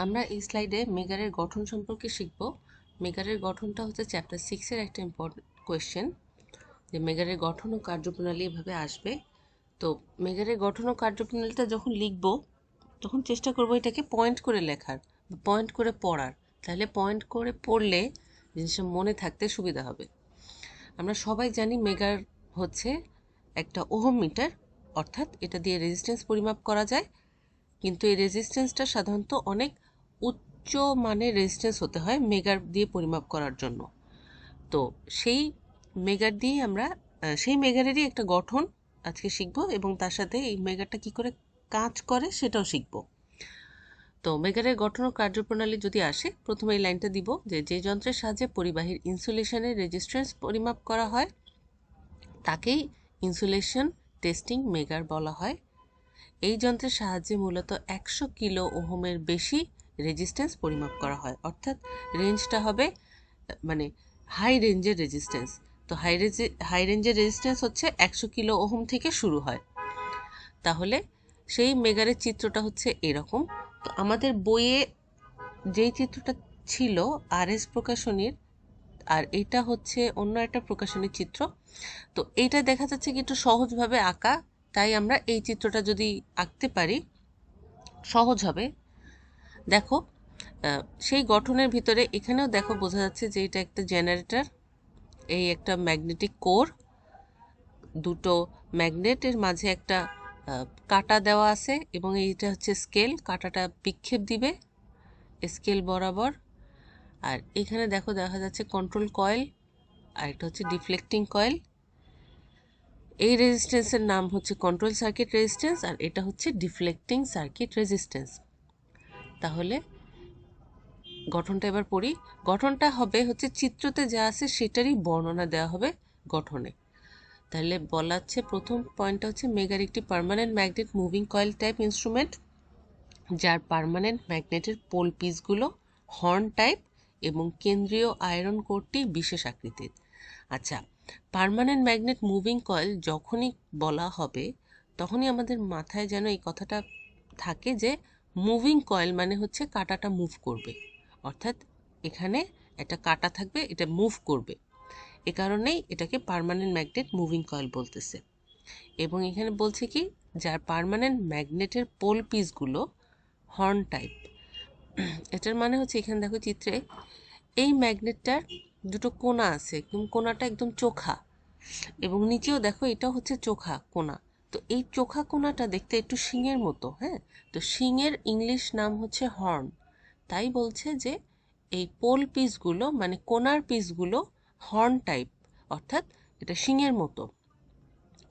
আমরা এই স্লাইডে মেগারের গঠন সম্পর্কে শিখব। মেগারের গঠনটা হচ্ছে চ্যাপ্টার 6-এর একটা ইম্পর্টেন্ট কোয়েশ্চেন, যে মেগারের গঠন ও কার্যপ্রণালী এভাবে আসবে। তো মেগারের গঠন ও কার্যপ্রণালীটা যখন লিখব তখন চেষ্টা করব এটাকে পয়েন্ট করে লেখার, পয়েন্ট করে পড়ার, তাহলে পয়েন্ট করে পড়লে জিনিসটা মনে থাকতে সুবিধা হবে। আমরা সবাই জানি মেগার হচ্ছে একটা ওহম মিটার, অর্থাৎ এটা দিয়ে রেজিস্ট্যান্স পরিমাপ করা যায়, কিন্তু এই রেজিস্ট্যান্সটা সাধারণত অনেক উচ্চ মানের রেজিস্ট্যান্স হতে হয় মেগার দিয়ে পরিমাপ করার জন্য। তো সেই মেগার দিয়ে আমরা সেই মেগারেরই একটা গঠন আজকে শিখব, এবং তার সাথে এই মেগারটা কি করে কাজ করে সেটাও শিখব। তো মেগারের গঠন ও কার্যপ্রণালী যদি আসে, প্রথমে এই লাইনটা দিব যে যে যন্ত্রের সাহায্যে পরিবাহীর ইনসুলেশনের রেজিস্ট্যান্স পরিমাপ করা হয় তাকেই ইনসুলেশন টেস্টিং মেগার বলা হয়। এই যন্ত্রের সাহায্যে মূলত 100 কিলো ওহমের বেশি রেজিস্ট্যান্স পরিমাপ করা হয়, অর্থাৎ রেঞ্জটা হবে মানে হাই রেঞ্জের রেজিস্ট্যান্স। তো হাই রেঞ্জের রেজিস্ট্যান্স হচ্ছে 100 কিলো ওহম থেকে শুরু হয়। তাহলে সেই মেগারের চিত্রটা হচ্ছে এরকম। তো আমাদের বইয়ে যেই চিত্রটা ছিল RS প্রকাশনীর, আর এটা হচ্ছে অন্য একটা প্রকাশনীর চিত্র। তো এইটা দেখা যাচ্ছে কি একটু সহজভাবে আঁকা, তাই আমরা এই চিত্রটা যদি আঁকতে পারি সহজ হবে। দেখো সেই গঠনের ভিতরে এখানেও দেখো বোঝা যাচ্ছে যে এটা একটা জেনারেটর, এই একটা ম্যাগনেটিক কোর, দুটো ম্যাগনেটের মাঝে একটা কাঁটা দেওয়া আছে, এবং এইটা হচ্ছে স্কেল, কাঁটাটা বিক্ষেপ দিবে স্কেল বরাবর। আর এখানে দেখো দেখা যাচ্ছে কন্ট্রোল কয়েল, আর একটা হচ্ছে ডিফ্লেক্টিং কয়েল। এই রেজিস্ট্যান্সের নাম হচ্ছে কন্ট্রোল সার্কিট রেজিস্ট্যান্স, আর এটা হচ্ছে ডিফ্লেক্টিং সার্কিট রেজিস্ট্যান্স। তাহলে গঠনটা এবার পড়ি। গঠনটা হবে হচ্ছে চিত্রতে যা আছে সেটারই বর্ণনা দেওয়া হবে গঠনে। তাহলে বলা হচ্ছে প্রথম পয়েন্টটা হচ্ছে মেগার একটি permanent magnet moving coil type instrument, যার পার্মানেন্ট ম্যাগনেটের পোল পিসগুলো হর্ন টাইপ এবং কেন্দ্রীয় আয়রন কোরটি বিশেষ আকৃতির। আচ্ছা, পার্মানেন্ট ম্যাগনেট মুভিং কয়েল যখনই বলা হবে তখনই আমাদের মাথায় যেন এই কথাটা থাকে যে মুভিং কয়েল মানে হচ্ছে কাঁটাটা মুভ করবে, অর্থাৎ এখানে একটা কাঁটা থাকবে, এটা মুভ করবে। এ কারণেই এটাকে পার্মানেন্ট ম্যাগনেট মুভিং কয়েল বলতেছে। এবং এখানে বলছে কি, যার পার্মানেন্ট ম্যাগনেটের পোল পিসগুলো হর্ন টাইপ। এটার মানে হচ্ছে এখানে দেখো চিত্রে এই ম্যাগনেটটার দুটো কোণা আছে, কোণাটা একদম চোখা, এবং নিচেও দেখো এটা হচ্ছে চোখা কোণা। তো এই চোখা কোণাটা দেখতে একটু শিঙের মতো, হ্যাঁ। তো শিঙের ইংলিশ নাম হচ্ছে হর্ন। তাই বলছে যে এই পোল পিসগুলো মানে কোণার পিসগুলো হর্ন টাইপ, অর্থাৎ এটা শিঙের মতো,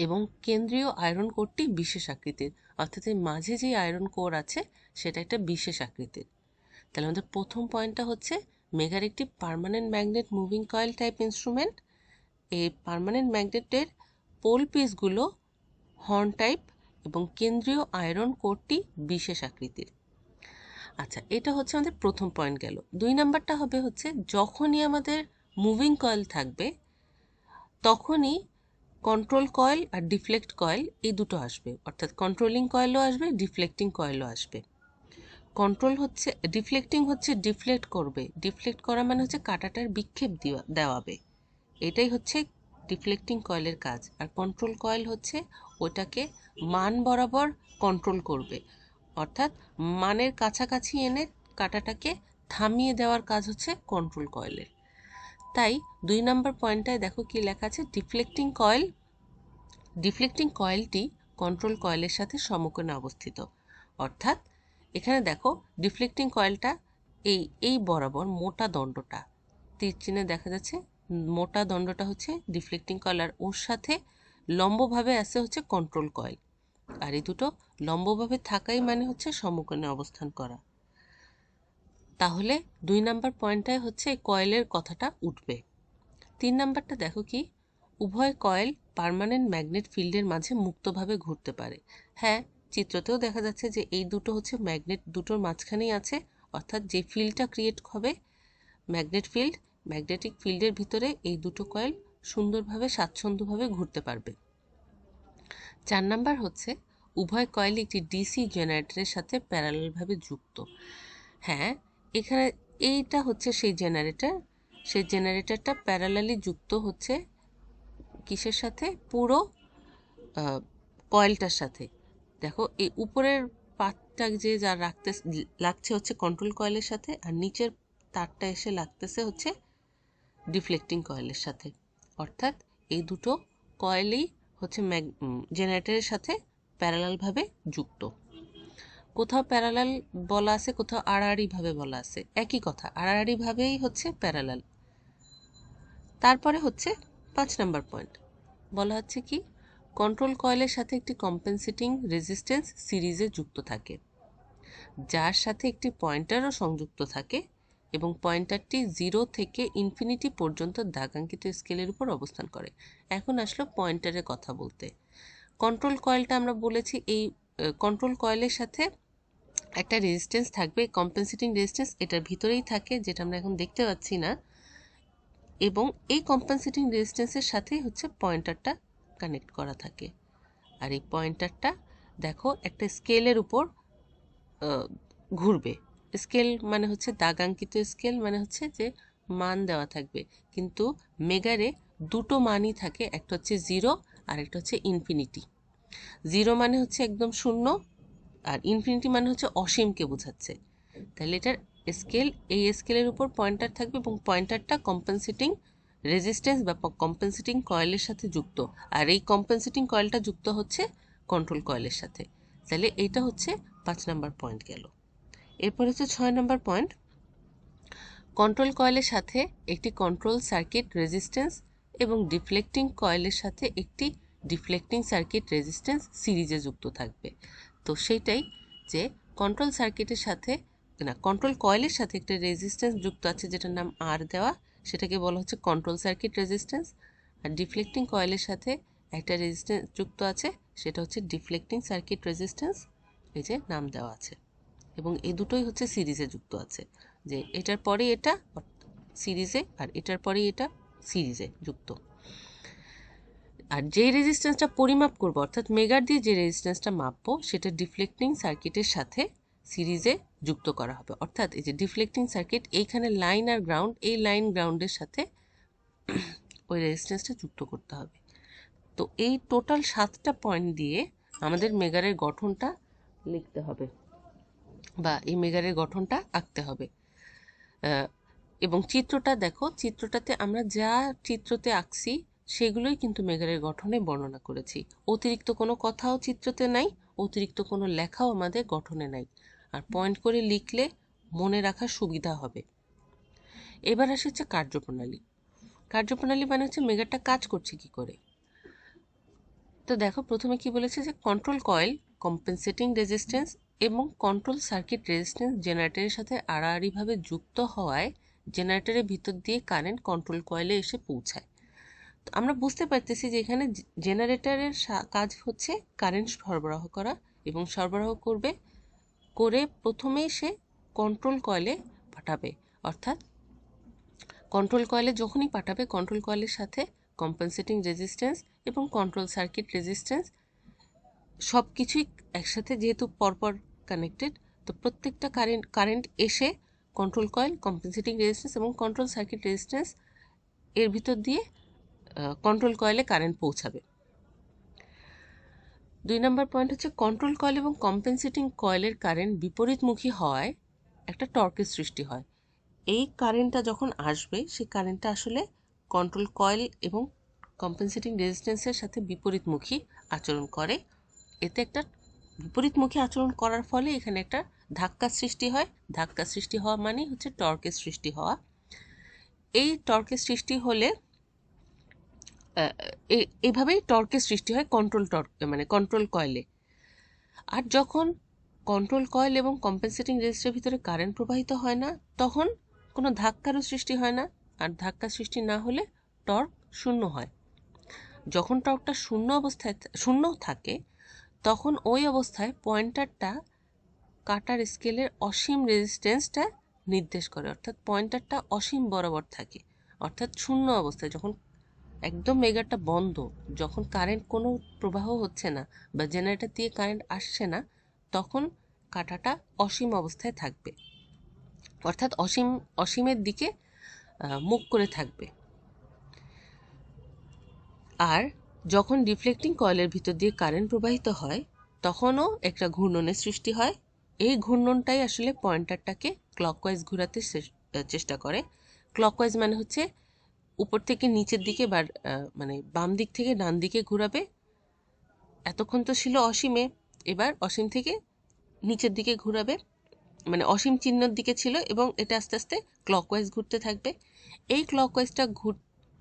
এবং কেন্দ্রীয় আয়রন কোরটি বিশেষ আকৃতির, অর্থাৎ এই মাঝে যে আয়রন কোর আছে সেটা একটা বিশেষ আকৃতির। তাহলে আমাদের প্রথম পয়েন্টটা হচ্ছে মেগার একটি permanent magnet moving coil type instrument. এই পার্মানেন্ট ম্যাগনেটের পোল পিসগুলো হর্ন টাইপ এবং কেন্দ্রীয় আয়রন কোরটি বিশেষ আকৃতির। আচ্ছা, এটা হচ্ছে আমাদের প্রথম পয়েন্ট গেল। 2 নাম্বারটা হবে হচ্ছে যখনই আমাদের মুভিং কয়েল থাকবে তখনই কন্ট্রোল কয়েল আর ডিফ্লেক্ট কয়েল এই দুটো আসবে, অর্থাৎ কন্ট্রোলিং কয়েলও আসবে, ডিফ্লেক্টিং কয়েলও আসবে। কন্ট্রোল হচ্ছে ডিফ্লেক্টিং হচ্ছে ডিফ্লেক্ট করবে, ডিফ্লেক্ট করা মানে হচ্ছে কাঁটাটার বিক্ষেপ দেওয়াবে, এটাই হচ্ছে ডিফ্লেক্টিং কয়েলের কাজ। আর কন্ট্রোল কয়েল হচ্ছে ওটাকে মান বরাবর কন্ট্রোল করবে, অর্থাৎ মানের কাছাকাছি এনে কাঁটাটাকে থামিয়ে দেওয়ার কাজ হচ্ছে কন্ট্রোল কয়েলের। তাই 2 নম্বর পয়েন্টটায় দেখো কি লেখা আছে, ডিফ্লেক্টিং কয়েল। ডিফ্লেক্টিং কয়েলটি কন্ট্রোল কয়েলের সাথে সমকোণে অবস্থিত, অর্থাৎ এখানে দেখো ডিফ্লেক্টিং কয়েলটা এই বরাবর মোটা দণ্ডটা তীর চিহ্নে দেখা যাচ্ছে, মোটা দণ্ডটা হচ্ছে ডিফ্লেক্টিং কয়েল, আর ওর সাথে লম্বভাবে আছে হচ্ছে কন্ট্রোল কয়েল। আর এই দুটো লম্বভাবে থাকাই মানে হচ্ছে সমকোণে অবস্থান করা। তাহলে 2 নাম্বার পয়েন্টটায় হচ্ছে এই কয়েলের কথাটা উঠবে। 3 নাম্বারটা দেখো কি, উভয় কয়েল পার্মানেন্ট ম্যাগনেট ফিল্ডের মাঝে মুক্তভাবে ঘুরতে পারে। হ্যাঁ, চিত্রতেও দেখা যাচ্ছে যে এই দুটো হচ্ছে ম্যাগনেট দুটোর মাঝখানেই আছে, অর্থাৎ যে ফিল্ডটা ক্রিয়েট হবে ম্যাগনেট ফিল্ড, ম্যাগনেটিক ফিল্ডের ভিতরে এই দুটো কয়েল সুন্দরভাবে স্বাচ্ছন্দ্যভাবে ঘুরতে পারবে। 4 নাম্বার হচ্ছে উভয় কয়েল একটি ডিসি জেনারেটরের সাথে প্যারালালভাবে যুক্ত। হ্যাঁ, এখানে এইটা হচ্ছে সেই জেনারেটর। সেই জেনারেটরটা প্যারালালি যুক্ত হচ্ছে কিসের সাথে? পুরো কয়েলটার সাথে। দেখো এই উপরের পাতটা যে যা লাগছে হচ্ছে কন্ট্রোল কয়েলের সাথে, আর নিচের তারটা এসে লাগতেছে হচ্ছে ডিফ্লেক্টিং কয়েলের সাথে। অর্থাৎ এই দুটো কয়েলই হচ্ছে জেনারেটরের সাথে প্যারালালভাবে যুক্ত। কোথাও প্যারালাল বলা আছে, কোথাও আড়াআড়ি ভাবে বলা আছে, একই কথা, আড়াআড়ি ভাবেই হচ্ছে প্যারালাল। তারপরে হচ্ছে 5 নম্বর পয়েন্ট, বলা হচ্ছে কি, কন্ট্রোল কয়েলের সাথে একটি কম্পেনসেটিং রেজিস্ট্যান্স সিরিজে যুক্ত থাকে, যার সাথে একটি পয়েন্টারও সংযুক্ত থাকে এবং পয়েন্টারটি 0 থেকে ইনফিনিটি পর্যন্ত দাগাঙ্কিত স্কেলের উপর অবস্থান করে। এখন আসলো পয়েন্টারের কথা বলতে। কন্ট্রোল কয়েলটা আমরা বলেছি, এই কন্ট্রোল কয়েলের সাথে একটা রেজিস্ট্যান্স থাকবে, কম্পেনসেটিং রেজিস্ট্যান্স এটার ভিতরেই থাকে, যেটা আমরা এখন দেখতে পাচ্ছি না, এবং এই কম্পেনসেটিং রেজিস্ট্যান্সের সাথেই হচ্ছে পয়েন্টারটা কানেক্ট করা থাকে। আর এই পয়েন্টারটা দেখো একটা স্কেলের উপর ঘুরবে। স্কেল মানে হচ্ছে দাগাঙ্কিত স্কেল, মানে হচ্ছে যে মান দেওয়া থাকবে, কিন্তু মেগারে দুটো মানই থাকে, একটা হচ্ছে 0 আর একটা হচ্ছে ইনফিনিটি। 0 মানে হচ্ছে একদম শূন্য, আর ইনফিনিটি মানে হচ্ছে অসীমকে বোঝাচ্ছে। তাহলে এটার স্কেল, এই স্কেলের উপর পয়েন্টার থাকবে এবং পয়েন্টারটা কম্পেনসেটিং রেজিস্ট্যান্স বা কম্পেনসেটিং কয়েলের সাথে যুক্ত, আর এই কম্পেনসেটিং কয়েলটা যুক্ত হচ্ছে কন্ট্রোল কয়েলের সাথে। তাহলে এইটা হচ্ছে 5 নাম্বার পয়েন্ট গেল। এরপর হচ্ছে 6 নাম্বার পয়েন্ট, কন্ট্রোল কয়েলের সাথে একটি কন্ট্রোল সার্কিট রেজিস্ট্যান্স এবং ডিফ্লেক্টিং কয়েলের সাথে একটি ডিফ্লেক্টিং সার্কিট রেজিস্ট্যান্স সিরিজে যুক্ত থাকবে। তো সেইটাই, যে কন্ট্রোল সার্কিটের সাথে না, কন্ট্রোল কয়েলের সাথে একটা রেজিস্ট্যান্স যুক্ত আছে যেটার নাম আর দেওয়া, সেটাকে বলা হচ্ছে কন্ট্রোল সার্কিট রেজিস্ট্যান্স। আর ডিফ্লেক্টিং কয়েলের সাথে একটা রেজিস্ট্যান্স যুক্ত আছে, সেটা হচ্ছে ডিফ্লেক্টিং সার্কিট রেজিস্ট্যান্স, এই যে নাম দেওয়া আছে। এবং এই দুটোই হচ্ছে সিরিজে যুক্ত আছে, যে এটার পরে এটা সিরিজে আর এটার পরে এটা সিরিজে যুক্ত। আর যে রেজিস্ট্যান্সটা পরিমাপ করবো, অর্থাৎ মেগার দিয়ে যে রেজিস্ট্যান্সটা মাপবো, সেটা ডিফ্লেক্টিং সার্কিটের সাথে সিরিজে যুক্ত করা হবে। অর্থাৎ এই যে ডিফ্লেক্টিং সার্কিট, এইখানে লাইন আর গ্রাউন্ড, এই লাইন গ্রাউন্ডের সাথে ওই রেজিস্ট্যান্সটা যুক্ত করতে হবে। তো এই টোটাল 7টা পয়েন্ট দিয়ে আমাদের মেগারের গঠনটা লিখতে হবে বা এই মেগারের গঠনটা আঁকতে হবে। এবং চিত্রটা দেখো, চিত্রটাতে আমরা যা চিত্রতে আঁকছি সেগুলোই কিন্তু মেগারের গঠনে বর্ণনা করেছি। অতিরিক্ত কোনো কথাও চিত্রতে নাই, অতিরিক্ত কোনো লেখাও আমাদের গঠনে নাই। আর পয়েন্ট করে লিখলে মনে রাখার সুবিধা হবে। এবার আসে হচ্ছে কার্যপ্রণালী। কার্যপ্রণালী মানে হচ্ছে মেগারটা কাজ করছে কি করে। তো দেখো, প্রথমে কি বলেছে, যে কন্ট্রোল কয়েল, কম্পেনসেটিং রেজিস্ট্যান্স এবং কন্ট্রোল সার্কিট রেজিস্ট্যান্স জেনারেটরের সাথে আড়াআড়িভাবে যুক্ত হওয়ায় জেনারেটরের ভিতর দিয়ে কারেন্ট কন্ট্রোল কয়েলে এসে পৌঁছায়। তো আমরা বুঝতে পারতেছি যে এখানে জেনারেটরের কাজ হচ্ছে কারেন্ট সরবরাহ করা, এবং সরবরাহ করে প্রথমেই সে কন্ট্রোল কয়েলে পাঠাবে। অর্থাৎ কন্ট্রোল কয়েলে যখনই পাঠাবে, কন্ট্রোল কয়েলের সাথে কম্পেনসেটিং রেজিস্ট্যান্স এবং কন্ট্রোল সার্কিট রেজিস্ট্যান্স সব কিছুই একসাথে যেহেতু পরপর কানেক্টেড, তো প্রত্যেকটা কারেন্ট এসে কন্ট্রোল কয়েল, কম্পেনসেটিং রেজিস্ট্যান্স এবং কন্ট্রোল সার্কিট রেজিস্ট্যান্স এর ভিতর দিয়ে কন্ট্রোল কয়েলে কারেন্ট পৌঁছাবে। 2 নম্বর পয়েন্ট হচ্ছে, কন্ট্রোল কয়েল এবং কম্পেনসেটিং কয়েলের কারেন্ট বিপরীতমুখী হওয়ায় একটা টর্কের সৃষ্টি হয়। এই কারেন্টটা যখন আসবে, সেই কারেন্টটা আসলে কন্ট্রোল কয়েল এবং কম্পেনসেটিং রেজিস্ট্যান্সের সাথে বিপরীতমুখী আচরণ করে। এতে একটা বিপরীতমুখী আচরণ করার ফলে এখানে একটা ধাক্কা সৃষ্টি হয়। ধাক্কা সৃষ্টি হওয়া মানেই হচ্ছে টর্কের সৃষ্টি হওয়া। এই টর্কের সৃষ্টি হলে এইভাবেই টর্কের সৃষ্টি হয় মানে কন্ট্রোল কয়েলে। আর যখন কন্ট্রোল কয়েল এবং কম্পেনসেটিং রেজিস্ট্রারের ভিতরে কারেন্ট প্রবাহিত হয় না, তখন কোনো ধাক্কারও সৃষ্টি হয় না। আর ধাক্কা সৃষ্টি না হলে টর্ক শূন্য হয়। যখন টর্কটা শূন্য থাকে, তখন ওই অবস্থায় পয়েন্টারটা কাটার স্কেলের অসীম রেজিস্ট্যান্সটা নির্দেশ করে, অর্থাৎ পয়েন্টারটা অসীম বরাবর থাকে। অর্থাৎ শূন্য অবস্থায়, যখন একদম মেগারটা বন্ধ, যখন কারেন্ট কোনো প্রবাহ হচ্ছে না বা জেনারেটর দিয়ে কারেন্ট আসছে না, তখন কাঁটাটা অসীম অবস্থায় থাকবে। অর্থাৎ অসীমের দিকে মুখ করে থাকবে। আর যখন ডিফ্লেক্টিং কয়েলের ভিতর দিয়ে কারেন্ট প্রবাহিত হয় তখনও একটা ঘূর্ণনের সৃষ্টি হয়। এই ঘূর্ণনটাই আসলে পয়েন্টারটাকে ক্লকওয়াইজ ঘোরাতে চেষ্টা করে। ক্লকওয়াইজ মানে হচ্ছে উপর থেকে নিচের দিকে বা মানে বাম দিক থেকে ডান দিকে ঘোরাবে। এতক্ষণ তো ছিল অসীমে, এবার অসীম থেকে নিচের দিকে ঘোরাবে, মানে অসীম চিহ্নের দিকে ছিল এবং এটা আস্তে আস্তে ক্লকওয়াইজ ঘুরতে থাকবে। এই ক্লকওয়াইজটা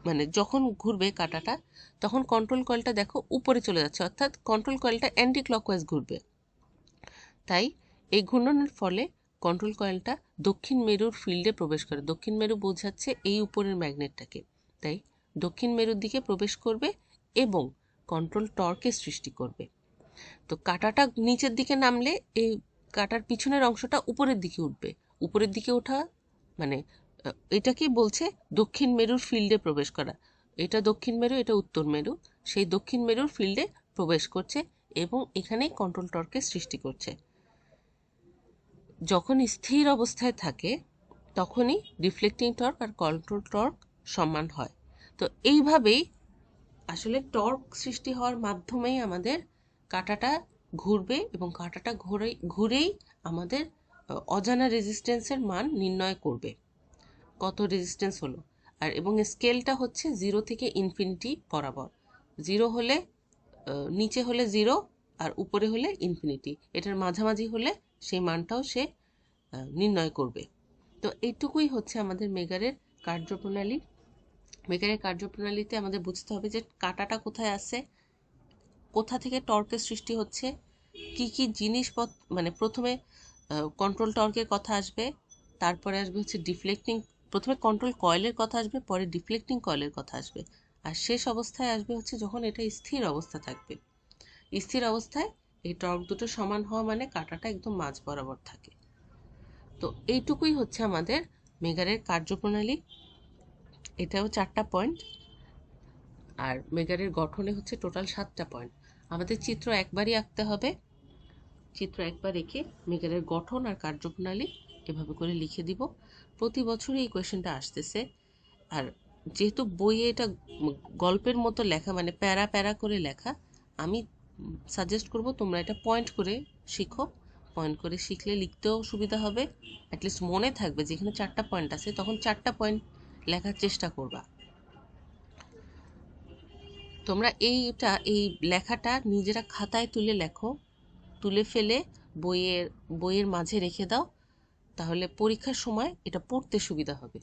মানে যখন ঘুরবে কাঁটাটা, তখন কন্ট্রোল কয়েলটা দেখো উপরে চলে যাচ্ছে, অর্থাৎ কন্ট্রোল কয়েলটা অ্যান্টি ক্লকওয়াইজ ঘুরবে। তাই এই ঘূর্ণনের ফলে কন্ট্রোল কয়েলটা দক্ষিণ মেরুর ফিল্ডে প্রবেশ করে। দক্ষিণ মেরু বোঝাচ্ছে এই উপরের ম্যাগনেটটাকে, তাই দক্ষিণ মেরুর দিকে প্রবেশ করবে এবং কন্ট্রোল টর্কের সৃষ্টি করবে। তো কাঁটাটা নিচের দিকে নামলে এই কাঁটার পিছনের অংশটা উপরের দিকে উঠবে। উপরের দিকে ওঠা মানে এটাকেই বলছে দক্ষিণ মেরুর ফিল্ডে প্রবেশ করা। এটা দক্ষিণ মেরু, এটা উত্তর মেরু, সেই দক্ষিণ মেরুর ফিল্ডে প্রবেশ করছে এবং এখানেই কন্ট্রোল টর্কের সৃষ্টি করছে। যখন স্থির অবস্থায় থাকে তখনই রিফ্লেক্টিং টর্ক আর কন্ট্রোল টর্ক সমান হয়। তো এইভাবেই আসলে টর্ক সৃষ্টি হওয়ার মাধ্যমেই আমাদের কাঁটাটা ঘুরবে এবং কাঁটাটা ঘুরেই আমাদের অজানা রেজিস্ট্যান্সের মান নির্ণয় করবে, কত রেজিস্ট্যান্স হলো। আর এবং স্কেলটা হচ্ছে 0 থেকে ইনফিনিটি বরাবর। 0 হলে নিচে হলে 0 আর উপরে হলে ইনফিনিটি, এটার মাঝামাঝি হলে সেই মানটাও সে নির্ণয় করবে। তো এইটুকুই হচ্ছে আমাদের মেগারের কার্যপ্রণালী। মেগারের কার্যপ্রণালীতে আমাদের বুঝতে হবে যে কাঁটাটা কোথায় আছে, কোথা থেকে টর্কের সৃষ্টি হচ্ছে, কি কি জিনিসপত্র, মানে প্রথমে কন্ট্রোল টর্কের কথা আসবে, তারপরে আসবে হচ্ছে ডিফ্লেক্টিং, প্রথমে কন্ট্রোল কয়েলের কথা আসবে, পরে ডিফ্লেক্টিং কয়েলের কথা আসবে, আর শেষ অবস্থায় আসবে হচ্ছে যখন এটা স্থির অবস্থা থাকবে। স্থির অবস্থায় এই টর্ক দুটো সমান হওয়া মানে কাঁটাটা একদম মাঝ বরাবর থাকে। তো এইটুকুই হচ্ছে আমাদের মেগারের কার্যপ্রণালী। এটাও 4টা পয়েন্ট, আর মেগারের গঠনে হচ্ছে টোটাল 7টা পয়েন্ট। আমাদের চিত্র একবারই আঁকতে হবে। চিত্র একবার এঁকে মেগারের গঠন আর কার্যপ্রণালী এভাবে করে লিখে দিব। প্রতি বছরই এই কোয়েশ্চেনটা আসতেছে। আর যেহেতু বইয়ে এটা গল্পের মতো লেখা, মানে প্যারা প্যারা করে লেখা, আমি সাজেস্ট করব তোমরা এটা পয়েন্ট করে শিখো। পয়েন্ট করে শিখলে লিখতেও সুবিধা হবে, অ্যাটলিস্ট মনে থাকবে। যেখানে 4টা পয়েন্ট আছে তখন 4টা পয়েন্ট লেখার চেষ্টা করবা। তোমরা এই লেখাটা নিজেরা খাতায় তুলে লেখো, তুলে ফেলে বইয়ের মাঝে রেখে দাও, তাহলে পরীক্ষার সময় এটা পড়তে সুবিধা হবে।